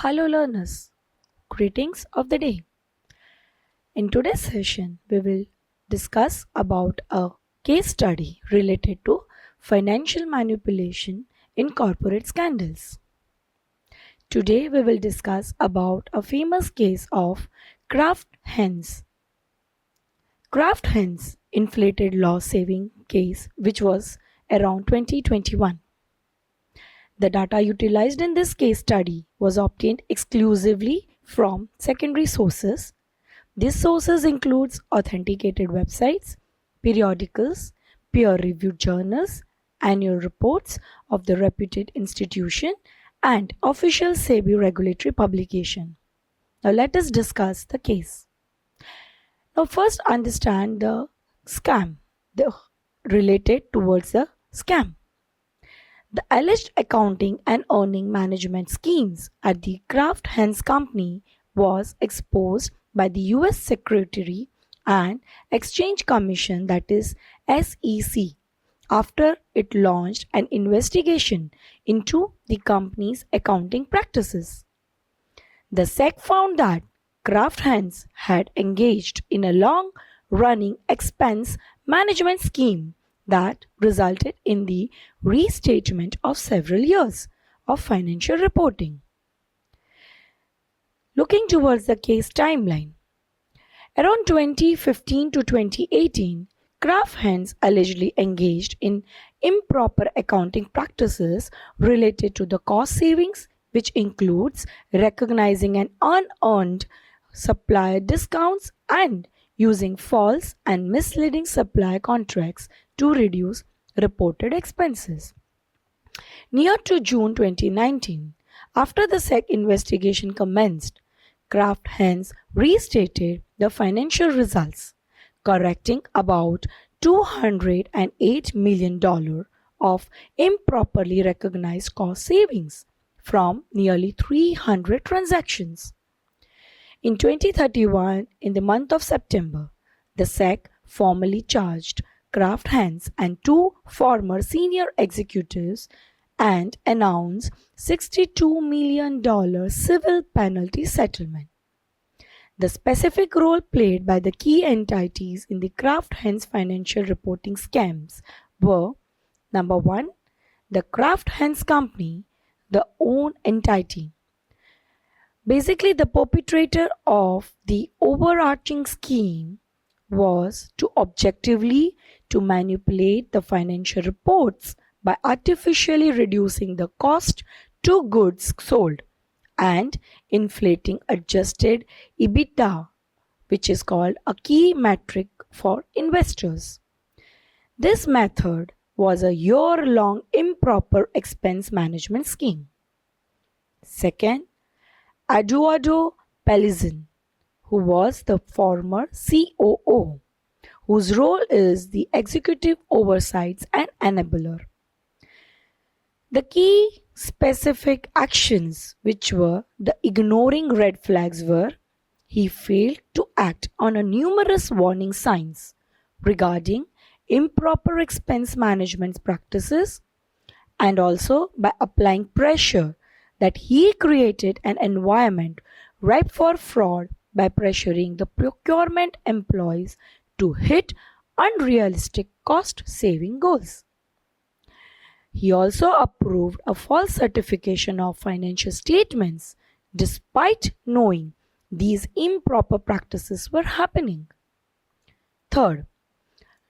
Hello learners, greetings of the day. In today's session, we will discuss about a case study related to financial manipulation in corporate scandals. Today we will discuss about a famous case of Kraft Heinz. Kraft Heinz inflated loss saving case which was around 2021. The data utilized in this case study was obtained exclusively from secondary sources. These sources includes authenticated websites, periodicals, peer-reviewed journals, annual reports of the reputed institution, and official SEBI regulatory publication. Now let us discuss the case. Now first understand the scam, the related towards the scam. The alleged accounting and earning management schemes at the Kraft Heinz Company was exposed by the US Secretary and Exchange Commission, that is SEC, after it launched an investigation into the company's accounting practices. The SEC found that Kraft Heinz had engaged in a long-running expense management scheme that resulted in the restatement of several years of financial reporting. Looking towards the case timeline, around 2015 to 2018, Kraft Heinz allegedly engaged in improper accounting practices related to the cost savings, which includes recognizing an unearned supplier discounts and using false and misleading supply contracts to reduce reported expenses. Near to June 2019, after the SEC investigation commenced, Kraft Heinz restated the financial results, correcting about $208 million of improperly recognized cost savings from nearly 300 transactions. In 2031, in the month of September, the SEC formally charged Kraft Heinz and two former senior executives and announced $62 million civil penalty settlement. The specific role played by the key entities in the Kraft Heinz financial reporting scams were: number one, the Kraft Heinz Company, the own entity. Basically, the perpetrator of the overarching scheme was to objectively to manipulate the financial reports by artificially reducing the cost to goods sold and inflating adjusted EBITDA, which is called a key metric for investors. This method was a year-long improper expense management scheme. Second, Eduardo Pelizin, who was the former COO, whose role is the executive oversights and enabler. The key specific actions, which were the ignoring red flags, were: he failed to act on a numerous warning signs regarding improper expense management practices, and also by applying pressure that he created an environment ripe for fraud by pressuring the procurement employees to hit unrealistic cost saving goals. He also approved a false certification of financial statements despite knowing these improper practices were happening. Third,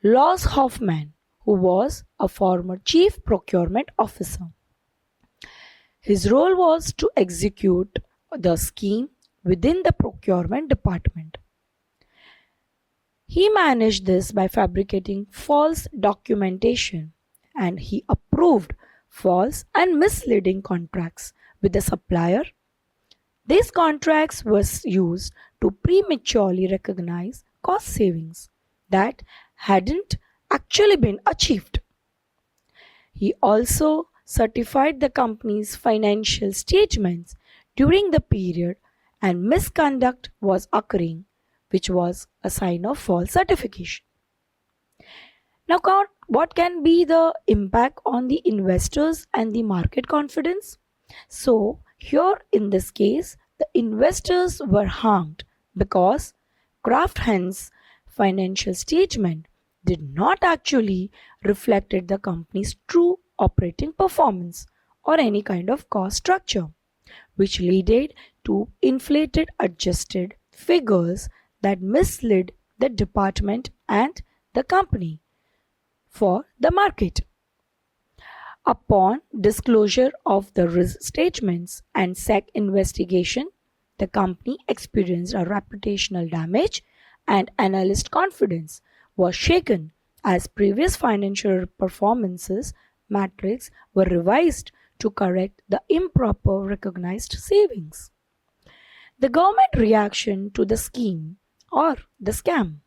Lars Hoffman, who was a former chief procurement officer. His role was to execute the scheme within the procurement department. He managed this by fabricating false documentation, and he approved false and misleading contracts with the supplier. These contracts were used to prematurely recognize cost savings that hadn't actually been achieved. He also certified the company's financial statements during the period and misconduct was occurring, which was a sign of false certification. Now, what can be the impact on the investors and the market confidence? So, Here, in this case, the investors were harmed because Kraft Heinz financial statement did not actually reflected the company's true operating performance or any kind of cost structure, which led to inflated adjusted figures that misled the department and the company for the market. Upon disclosure of the risk statements and SEC investigation, the company experienced a reputational damage and analyst confidence was shaken as previous financial performances metrics were revised to correct the improper recognized savings. The government reaction to the scheme or the scam.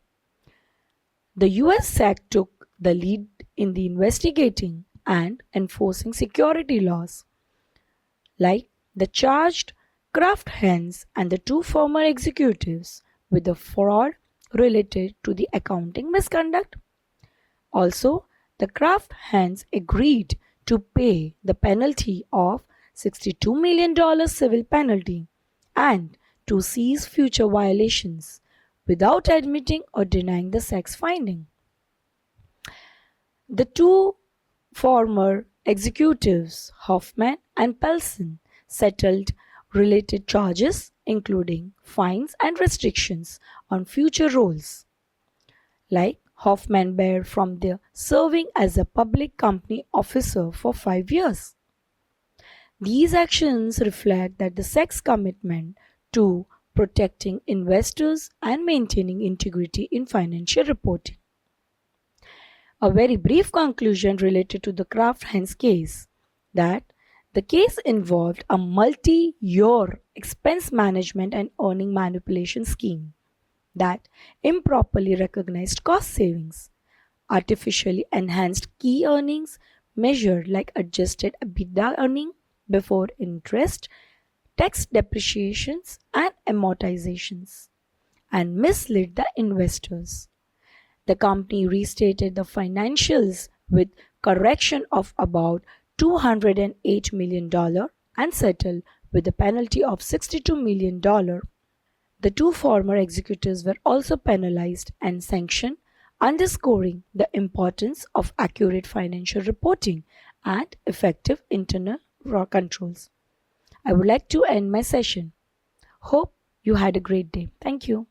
The US SEC took the lead in the investigating and enforcing security laws, like the charged Kraft Heinz and the two former executives with the fraud related to the accounting misconduct. Also, the Kraft Heinz agreed to pay the penalty of $62 million civil penalty and to cease future violations without admitting or denying the sex finding. The two former executives, Hoffman and Pelson, settled related charges, including fines and restrictions on future roles, like Hoffman barred from their serving as a public company officer for 5 years. These actions reflect that the SEC's commitment to protecting investors and maintaining integrity in financial reporting. A very brief conclusion related to the Kraft Heinz case that the case involved a multi-year expense management and earning manipulation scheme that improperly recognized cost savings, artificially enhanced key earnings measured like adjusted EBITDA earning before interest, tax depreciations and amortizations, and misled the investors. The company restated the financials with correction of about $208 million and settled with a penalty of $62 million. The two former executives were also penalized and sanctioned, underscoring the importance of accurate financial reporting and effective internal controls. I would like to end my session. Hope you had a great day. Thank you.